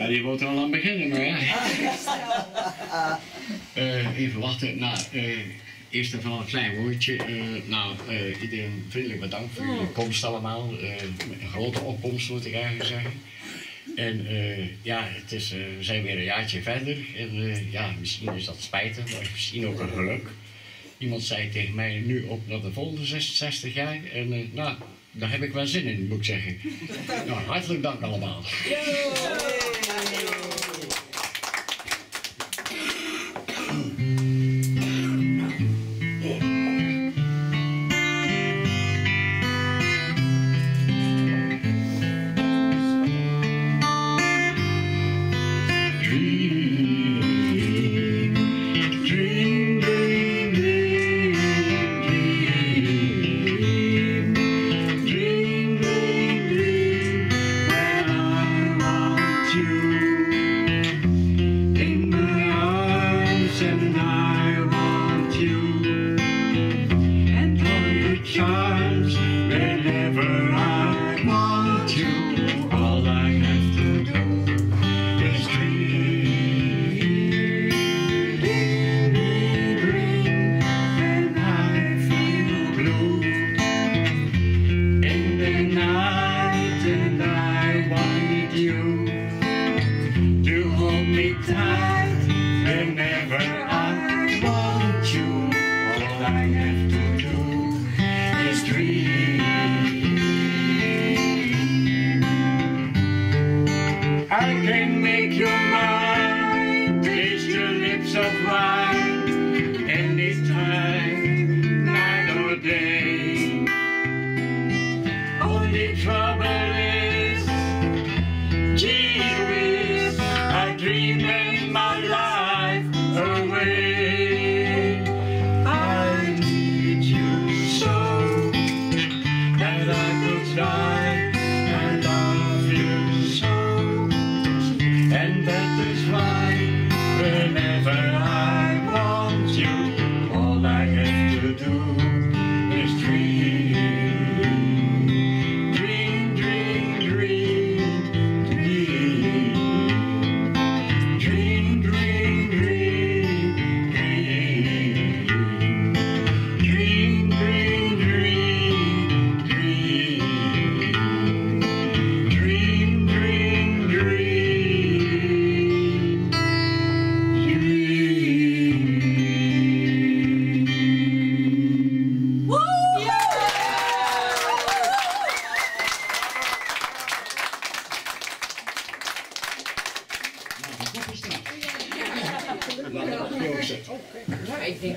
Ja, die wordt er al aan beginnen, maar ja. Even wachten. Nou, eerst even een klein woordje. Iedereen vriendelijk bedankt voor jullie komst allemaal. Een grote opkomst moet ik eigenlijk zeggen. En we zijn weer een jaartje verder. En misschien is dat spijtig, maar misschien ook een geluk. Iemand zei tegen mij nu op naar de volgende 66 jaar. En daar heb ik wel zin in, moet ik zeggen. Nou, hartelijk dank allemaal. I can make your mind, taste your lips of wine, anytime, night or day. Only trouble is, gee whiz, I dream in my life away. I need you so that I could die. And that is why, whenever I want you, all I have to do is dream. Dream, dream, dream, dream. Dream, dream, dream, dream. Dream, dream, dream, dream. Dream, dream, dream. Ik denk